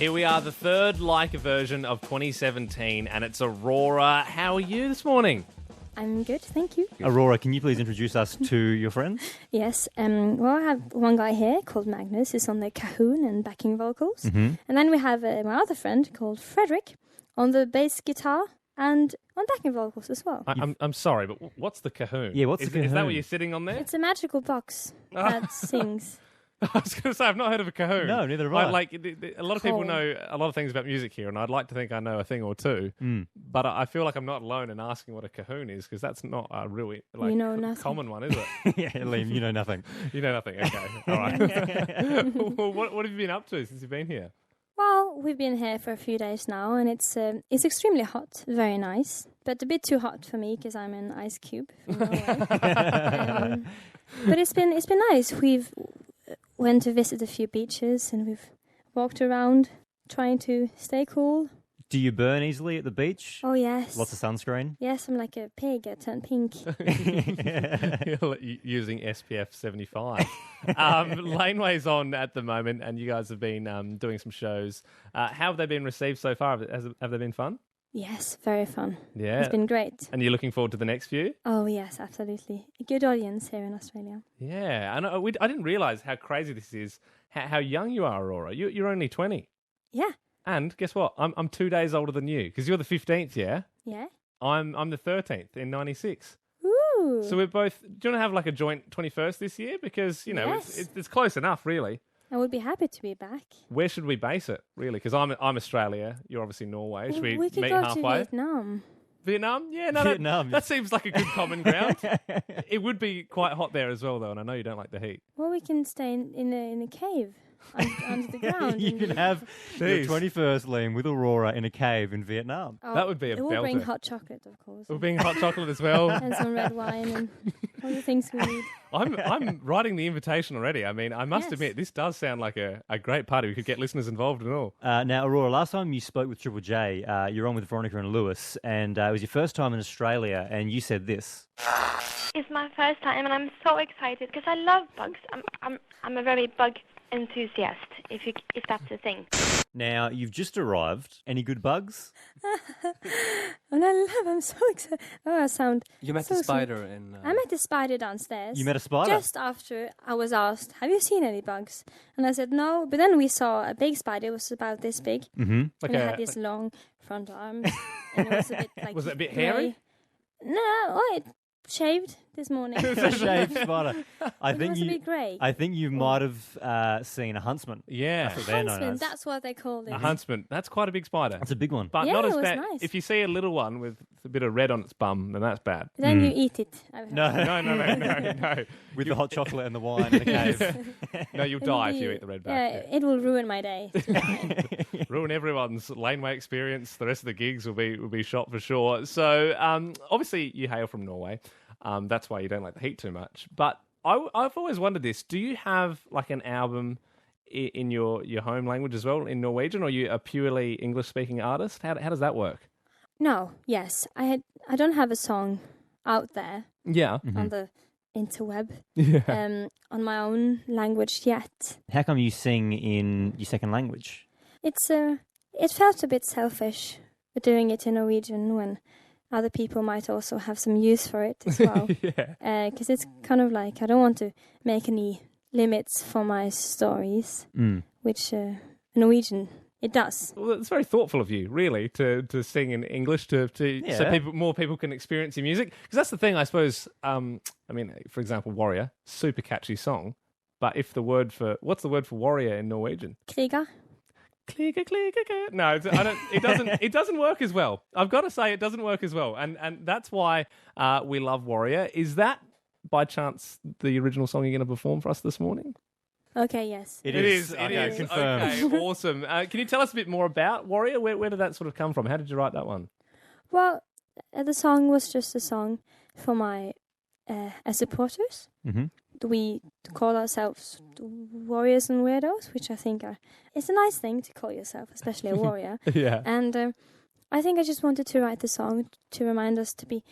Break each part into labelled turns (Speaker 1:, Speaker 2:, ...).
Speaker 1: Here we are, the third Leica version of 2017, and it's Aurora. How are you this morning?
Speaker 2: I'm good, thank you.
Speaker 3: Aurora, can you please introduce us to your friends?
Speaker 2: Yes, well, I have one guy here called Magnus, who's on the cajon and backing vocals. And then we have my other friend called Frederick on the bass guitar and on backing vocals as well.
Speaker 1: I'm sorry, but what's the cajon?
Speaker 3: Yeah, what's the cajon?
Speaker 1: Is that what you're sitting on there?
Speaker 2: It's a magical box that sings.
Speaker 1: I was going to say, I've not heard of a cajon.
Speaker 3: No, neither have I.
Speaker 1: A lot of people know a lot of things about music here, and I'd like to think I know a thing or two. But I feel like I'm not alone in asking what a cajon is, because that's not a really
Speaker 2: You know nothing.
Speaker 1: common one, is it?
Speaker 3: Yeah, Liam, you know nothing.
Speaker 1: You know nothing. Okay, all right. Well, what have you been up to since you've been here?
Speaker 2: Well, we've been here for a few days now, and it's extremely hot, very nice, but a bit too hot for me because I'm an ice cube from Norway. But it's been nice. We've went to visit a few beaches, and we've walked around trying to stay cool.
Speaker 3: Do you burn easily at the beach?
Speaker 2: Oh, yes.
Speaker 3: Lots of sunscreen?
Speaker 2: Yes, I'm like a pig. I turn pink.
Speaker 1: You're using SPF 75. Laneway's on at the moment, and you guys have been doing some shows. How have they been received so far? Have they been fun?
Speaker 2: Yes, very fun.
Speaker 1: Yeah.
Speaker 2: It's been great.
Speaker 1: And you're looking forward to the next few?
Speaker 2: Oh, yes, absolutely. A good audience here in Australia.
Speaker 1: Yeah. And I didn't realise how crazy this is, how young you are, Aurora. You're only 20.
Speaker 2: Yeah.
Speaker 1: And guess what? I'm 2 days older than you, because you're the 15th, yeah?
Speaker 2: Yeah.
Speaker 1: I'm the 13th in 96.
Speaker 2: Ooh.
Speaker 1: So we're both... Do you want to have like a joint 21st this year? Because, you know,
Speaker 2: Yes.
Speaker 1: it's close enough, really.
Speaker 2: I would be happy to be back.
Speaker 1: Where should we base it, really? Because I'm Australia. You're obviously Norway. Should we
Speaker 2: could
Speaker 1: meet
Speaker 2: go
Speaker 1: halfway?
Speaker 2: to Vietnam.
Speaker 1: Vietnam? Yeah, no,
Speaker 3: Vietnam.
Speaker 1: That seems like a good common ground. It would be quite hot there as well, though, and I know you don't like the heat.
Speaker 2: Well, we can stay in a cave under the ground.
Speaker 3: You
Speaker 2: and
Speaker 3: can have your
Speaker 1: Jeez.
Speaker 3: 21st, Liam, with Aurora in a cave in Vietnam.
Speaker 2: Oh,
Speaker 1: That would be a
Speaker 2: We'll bring
Speaker 1: belter.
Speaker 2: hot chocolate, of course.
Speaker 1: We're being hot chocolate as well.
Speaker 2: And some red wine and all the things we need.
Speaker 1: I'm writing the invitation already. I mean, I must
Speaker 2: Yes.
Speaker 1: admit, this does sound like a great party. We could get listeners involved and all.
Speaker 3: Now, Aurora, last time you spoke with Triple J, you're on with Veronica and Lewis, and it was your first time in Australia, and you said this.
Speaker 4: It's my first time, and I'm so excited because I love bugs. I'm a very bug enthusiast, if that's a thing.
Speaker 3: Now, you've just arrived. Any good bugs?
Speaker 2: I'm so excited. Oh, I sound...
Speaker 5: You met
Speaker 2: so
Speaker 5: the spider in...
Speaker 2: I met a spider downstairs.
Speaker 3: You met a spider?
Speaker 2: Just after I was asked, have you seen any bugs? And I said, no. But then we saw a big spider. It was about this big.
Speaker 3: Mm-hmm.
Speaker 2: And it had these long front arms. And it was a bit like...
Speaker 1: Was it a bit
Speaker 2: grey.
Speaker 1: hairy?
Speaker 2: No, oh, it shaved this morning.
Speaker 3: It's a shaved spider. I
Speaker 2: It
Speaker 3: think
Speaker 2: was a bit grey.
Speaker 3: I think you might have seen a huntsman.
Speaker 1: Yeah.
Speaker 3: That's what they're known
Speaker 2: Huntsman,
Speaker 3: as.
Speaker 2: that's what they called it.
Speaker 1: A huntsman. That's quite a big spider.
Speaker 3: That's a big one.
Speaker 1: But
Speaker 2: Yeah,
Speaker 1: not as
Speaker 2: it was
Speaker 1: bad.
Speaker 2: nice.
Speaker 1: If you see a little one with a bit of red on its bum, then that's bad.
Speaker 2: Then you eat it. I've heard.
Speaker 3: No,
Speaker 1: No.
Speaker 3: with the hot chocolate and the wine in a cave.
Speaker 1: No, you'll
Speaker 2: Then
Speaker 1: die if
Speaker 2: you-
Speaker 1: you eat the red
Speaker 2: Yeah,
Speaker 1: back.
Speaker 2: it will ruin my day.
Speaker 1: Ruin everyone's laneway experience. The rest of the gigs will be shot for sure. So obviously you hail from Norway. That's why you don't like the heat too much. But I've always wondered this. Do you have like an album in your home language as well, in Norwegian, or are you a purely English-speaking artist? How does that work?
Speaker 2: No, yes. I don't have a song out there
Speaker 1: Yeah.
Speaker 2: on the interweb
Speaker 1: Yeah.
Speaker 2: on my own language yet.
Speaker 3: How come you sing in your second language?
Speaker 2: It's it felt a bit selfish doing it in Norwegian when other people might also have some use for it as well.
Speaker 1: Yeah.
Speaker 2: Because it's kind of like I don't want to make any limits for my stories, which Norwegian it does.
Speaker 1: Well, it's very thoughtful of you, really, to sing in English so
Speaker 3: Yeah.
Speaker 1: more people can experience your music. Because that's the thing, I suppose. I mean, for example, Warrior, super catchy song. But if what's the word for warrior in Norwegian?
Speaker 2: Kriger.
Speaker 1: Kliga, kliga, kliga. No, it doesn't work as well. I've got to say, it doesn't work as well, and that's why we love Warrior. Is that by chance the original song you're going to perform for us this morning?
Speaker 2: Okay, yes.
Speaker 1: It is.
Speaker 3: Okay, confirmed.
Speaker 1: Okay, awesome. Can you tell us a bit more about Warrior? Where did that sort of come from? How did you write that one?
Speaker 2: Well, the song was just a song for my supporters.
Speaker 3: Mm-hmm.
Speaker 2: We call ourselves warriors and weirdos, which I think it's a nice thing to call yourself, especially a warrior.
Speaker 1: Yeah.
Speaker 2: And I think I just wanted to write the song to remind us to be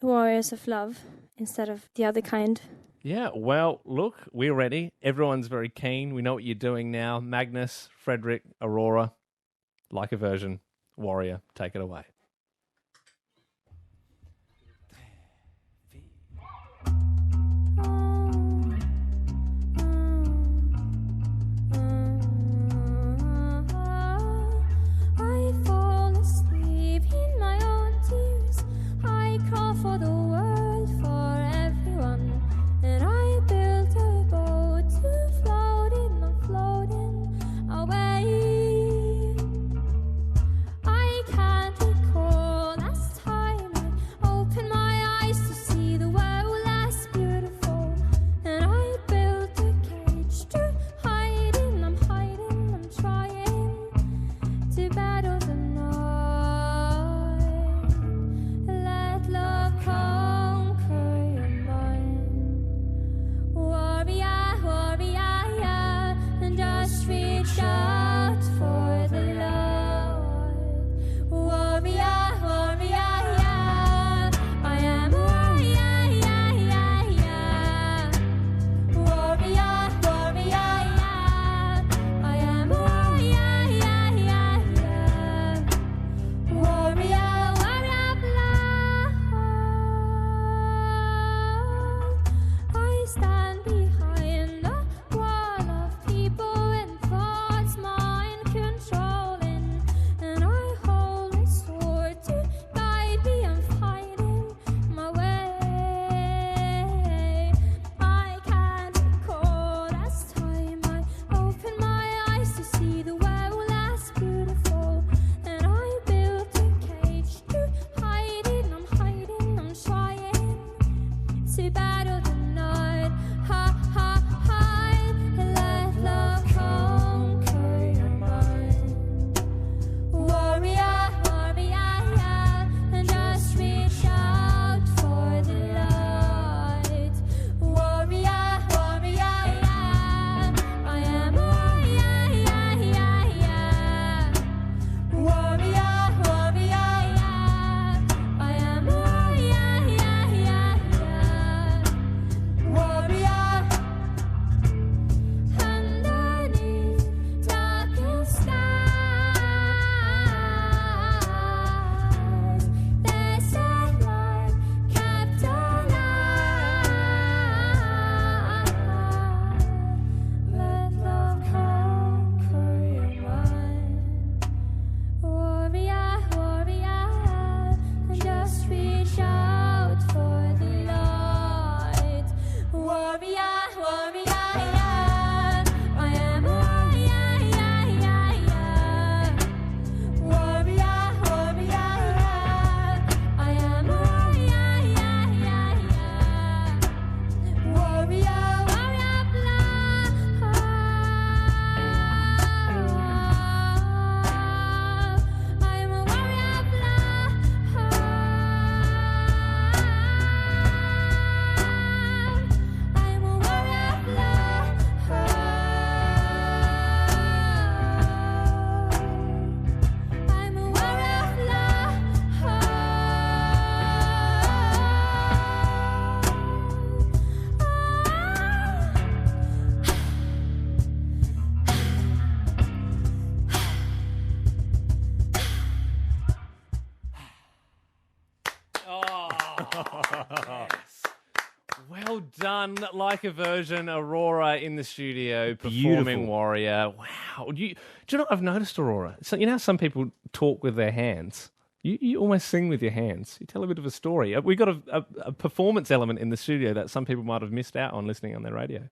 Speaker 2: warriors of love instead of the other kind.
Speaker 1: Yeah, well, look, we're ready. Everyone's very keen. We know what you're doing now. Magnus, Frederick, Aurora, Like a Version, Warrior, take it away.
Speaker 2: I fall asleep in my own tears. I crawl for the world, for everyone. And I built a boat to float in. I'm floating away. I can't recall last time I opened my eyes to see the world less beautiful. And I built a cage to hide in. I'm hiding, I'm trying to battle the night. Let love conquer your mind. Warrior, warrior, and just reach out for the light. Warrior, warrior, I am a warrior, warrior, warrior, I am a warrior, warrior, warrior of love. I stand behind a wall of people and thoughts mind controlling, and I hold a sword to guide me. I'm fighting my way. I can't recall last time I opened my eyes to see the world less beautiful, and I built a cage to hide in. I'm hiding, I'm trying to battle the night. Ha ha hide, let love conquer your mind. Warrior, warrior, and just reach out for the light. Warrior, warrior, I am a warrior, warrior, warrior, I am a warrior. Underneath darkest skies, there's a light kept alive. Let love conquer your mind. Warrior, warrior, and just reach out for the light. Warrior, warrior, I am a warrior, warrior, I am a warrior, warrior of love. I'm a warrior of love. I'm a warrior of love. I'm a warrior of
Speaker 1: Well done. Like a Version, Aurora in the studio performing
Speaker 3: Beautiful.
Speaker 1: Warrior. Wow. Do you know what I've noticed, Aurora? So, you know how some people talk with their hands? You almost sing with your hands. You tell a bit of a story. We got a performance element in the studio that some people might have missed out on listening on their radio.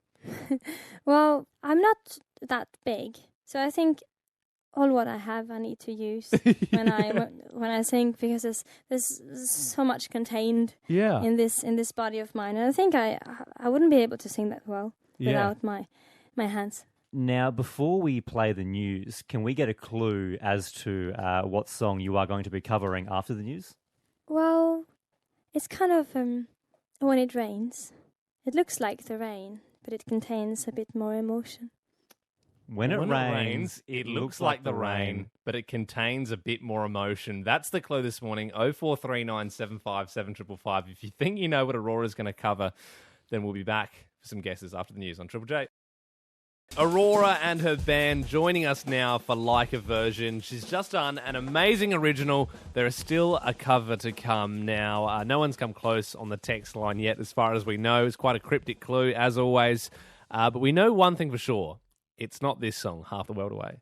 Speaker 2: Well, I'm not that big, so I think all what I have I need to use when I sing, because there's so much contained
Speaker 1: Yeah.
Speaker 2: in this body of mine, and I think I wouldn't be able to sing that well without my hands.
Speaker 3: Now, before we play the news, can we get a clue as to what song you are going to be covering after the news?
Speaker 2: Well, it's kind of when it rains. It looks like the rain, but it contains a bit more emotion.
Speaker 3: When it rains,
Speaker 1: it looks like the rain, but it contains a bit more emotion. That's the clue this morning. 0439757555. If you think you know what Aurora's going to cover, then we'll be back for some guesses after the news on Triple J. Aurora and her band joining us now for Like a Version. She's just done an amazing original. There is still a cover to come now. No one's come close on the text line yet, as far as we know. It's quite a cryptic clue, as always. But we know one thing for sure. It's not this song, Half the World Away.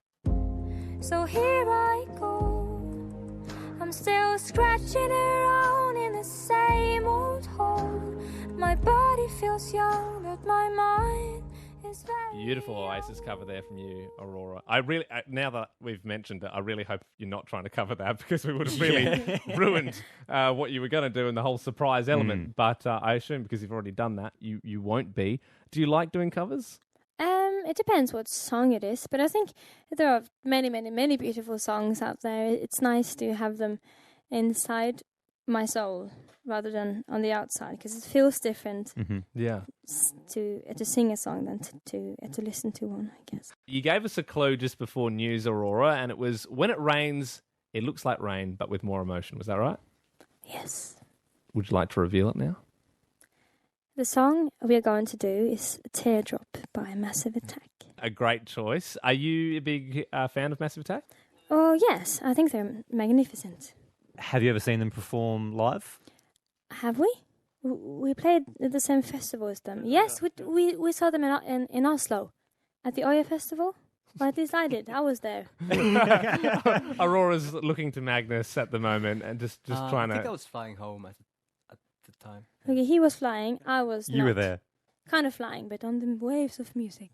Speaker 5: So here I go. I'm still scratching around in the same old hole. My body feels young, but my mind is very
Speaker 1: Beautiful Oasis cover there from you, Aurora. I really, now that we've mentioned it, I really hope you're not trying to cover that, because we would have really ruined what you were going to do and the whole surprise element. But I assume because you've already done that, you won't be. Do you like doing covers?
Speaker 2: It depends what song it is, but I think there are many, many, many beautiful songs out there. It's nice to have them inside my soul rather than on the outside, because it feels different
Speaker 1: Yeah.
Speaker 2: to sing a song than to listen to one, I guess.
Speaker 1: You gave us a clue just before news, Aurora, and it was when it rains, it looks like rain, but with more emotion. Was that right?
Speaker 2: Yes.
Speaker 1: Would you like to reveal it now?
Speaker 2: The song we are going to do is Teardrop by Massive Attack.
Speaker 1: A great choice. Are you a big fan of Massive Attack?
Speaker 2: Oh, yes. I think they're magnificent.
Speaker 3: Have you ever seen them perform live?
Speaker 2: Have we? We played at the same festival as them. Yes, we saw them in Oslo at the Oya Festival. Or at least I did. I was there.
Speaker 1: Aurora's looking to Magnus at the moment and just trying
Speaker 6: I think I
Speaker 1: to...
Speaker 6: was flying home at the time.
Speaker 2: Okay, he was flying. I was
Speaker 3: You
Speaker 2: not.
Speaker 3: were there.
Speaker 2: Kind of flying, but on the waves of music.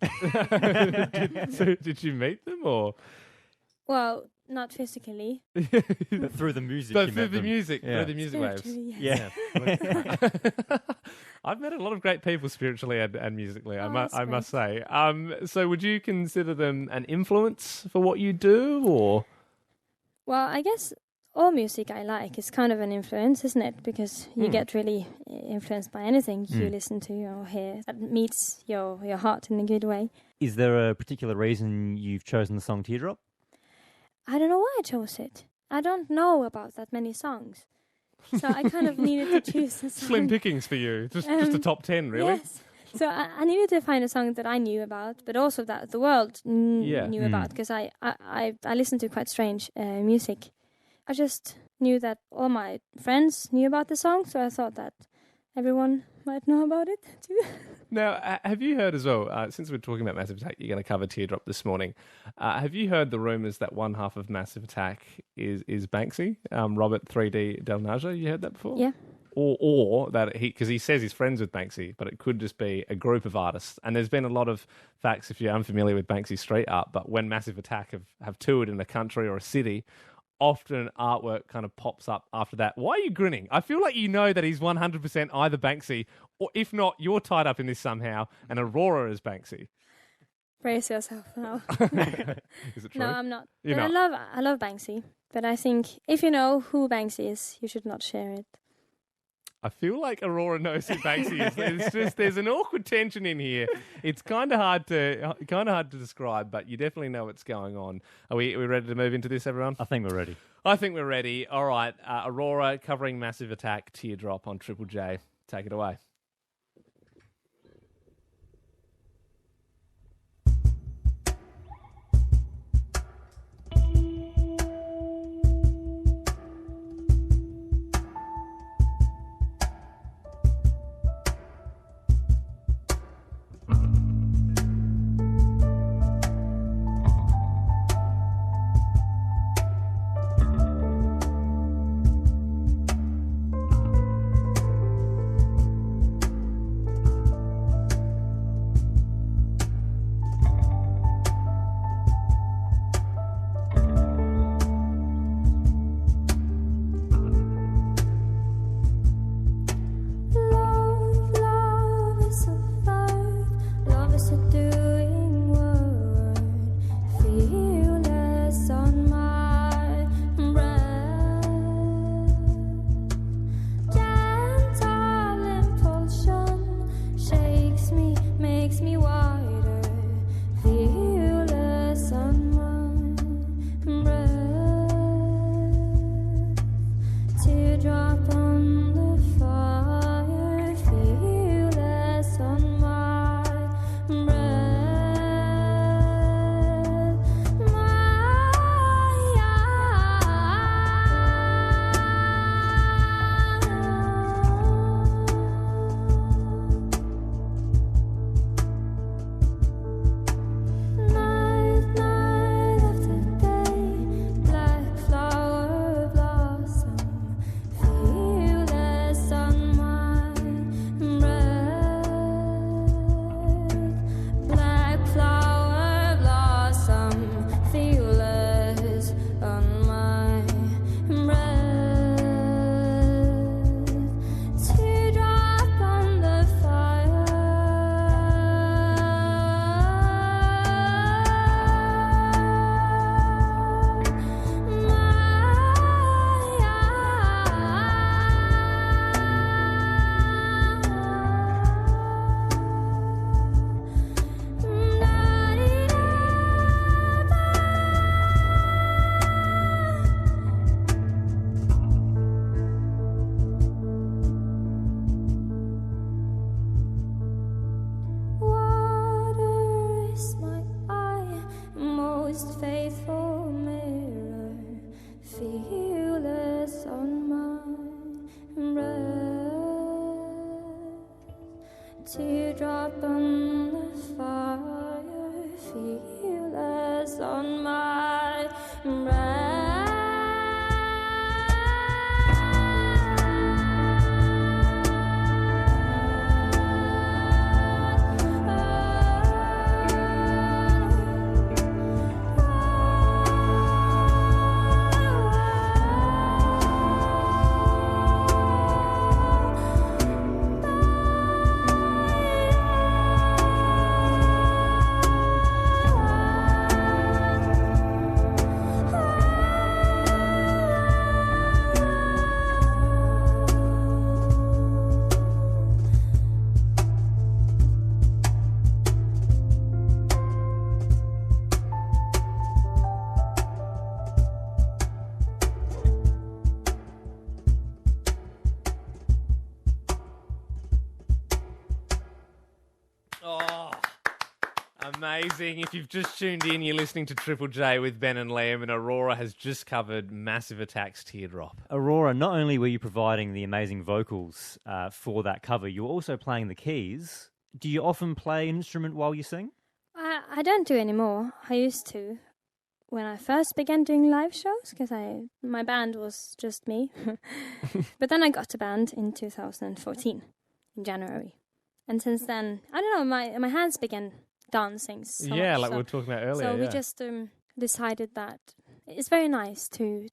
Speaker 1: So did you meet them, or...?
Speaker 2: Well, not physically.
Speaker 3: But through the music.
Speaker 1: But
Speaker 3: you
Speaker 1: through
Speaker 3: met
Speaker 1: the
Speaker 3: them.
Speaker 1: music,
Speaker 3: Yeah.
Speaker 1: through the music waves.
Speaker 2: Spiritually, yes.
Speaker 3: Yeah.
Speaker 1: I've met a lot of great people spiritually and musically,
Speaker 2: Oh, that's
Speaker 1: I must say. So would you consider them an influence for what you do, or...?
Speaker 2: Well, I guess all music I like is kind of an influence, isn't it? Because you get really influenced by anything you listen to or hear that meets your heart in a good way.
Speaker 3: Is there a particular reason you've chosen the song Teardrop?
Speaker 2: I don't know why I chose it. I don't know about that many songs. So I kind of needed to choose a song.
Speaker 1: Slim pickings for you. Just a top 10, really?
Speaker 2: Yes. So I needed to find a song that I knew about, but also that the world knew about, because I listened to quite strange music. I just knew that all my friends knew about the song, so I thought that everyone might know about it too.
Speaker 1: Now, have you heard as well, since we're talking about Massive Attack, you're going to cover Teardrop this morning. Have you heard the rumours that one half of Massive Attack is Banksy, Robert 3D Del Naja? You heard that before?
Speaker 2: Yeah.
Speaker 1: Or that because he says he's friends with Banksy, but it could just be a group of artists. And there's been a lot of facts, if you're unfamiliar with Banksy's street art, but when Massive Attack have toured in a country or a city, often artwork kind of pops up after that. Why are you grinning? I feel like you know that he's 100% either Banksy, or if not, you're tied up in this somehow, and Aurora is Banksy.
Speaker 2: Brace yourself now.
Speaker 1: Is it true?
Speaker 2: No, I'm not.
Speaker 1: You're
Speaker 2: But
Speaker 1: not.
Speaker 2: I love Banksy, but I think if you know who Banksy is, you should not share it.
Speaker 1: I feel like Aurora knows who Banksy is. It's just there's an awkward tension in here. It's kind of hard to describe, but you definitely know what's going on. Are we ready to move into this, everyone?
Speaker 3: I think we're ready.
Speaker 1: I think we're ready. All right, Aurora covering Massive Attack, Teardrop on Triple J. Take it away. Oh, amazing. If you've just tuned in, you're listening to Triple J with Ben and Liam, and Aurora has just covered Massive Attack's Teardrop.
Speaker 3: Aurora, not only were you providing the amazing vocals for that cover, you were also playing the keys. Do you often play an instrument while you sing?
Speaker 2: I don't do anymore. I used to when I first began doing live shows because my band was just me. But then I got a band in 2014 in January. And since then, I don't know, my hands began dancing so
Speaker 1: Yeah,
Speaker 2: much,
Speaker 1: like
Speaker 2: so,
Speaker 1: we were talking about earlier.
Speaker 2: So we
Speaker 1: yeah.
Speaker 2: just decided that it's very nice to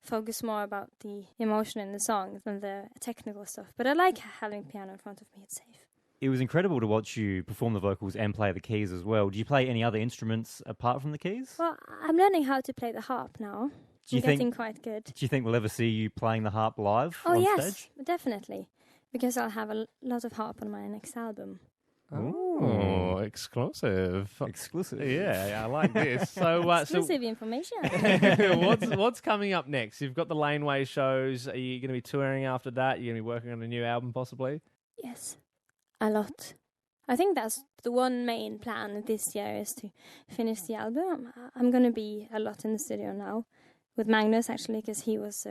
Speaker 2: focus more about the emotion in the song than the technical stuff. But I like having piano in front of me, it's safe.
Speaker 3: It was incredible to watch you perform the vocals and play the keys as well. Do you play any other instruments apart from the keys?
Speaker 2: Well, I'm learning how to play the harp now.
Speaker 3: Do you
Speaker 2: I'm
Speaker 3: think-
Speaker 2: getting quite good.
Speaker 3: Do you think we'll ever see you playing the harp live
Speaker 2: Oh,
Speaker 3: on
Speaker 2: yes,
Speaker 3: stage?
Speaker 2: definitely. Because I'll have a lot of harp on my next album.
Speaker 1: Oh, exclusive.
Speaker 3: Exclusive.
Speaker 1: Yeah, I like this. So,
Speaker 2: Exclusive information.
Speaker 1: what's coming up next? You've got the Laneway shows. Are you going to be touring after that? You're going to be working on a new album, possibly?
Speaker 2: Yes, a lot. I think that's the one main plan this year is to finish the album. I'm going to be a lot in the studio now with Magnus, actually, because he was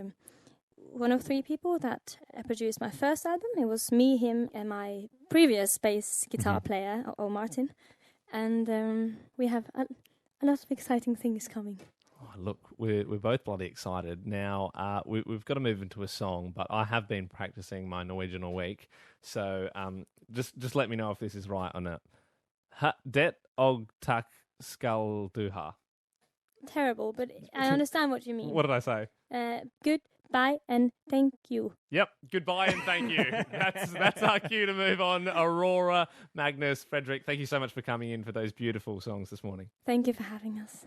Speaker 2: one of 3 people that produced my first album. It was me, him, and my previous bass guitar player, O Martin. And we have a lot of exciting things coming.
Speaker 1: Oh, look, we're both bloody excited. Now, we've got to move into a song, but I have been practicing my Norwegian all week. So just let me know if this is right or not. Det og takk skal du ha.
Speaker 2: Terrible, but I understand what you mean.
Speaker 1: What did I say?
Speaker 2: Goodbye and thank you.
Speaker 1: Yep. Goodbye and thank you. That's our cue to move on. Aurora, Magnus, Frederick, thank you so much for coming in for those beautiful songs this morning.
Speaker 2: Thank you for having us.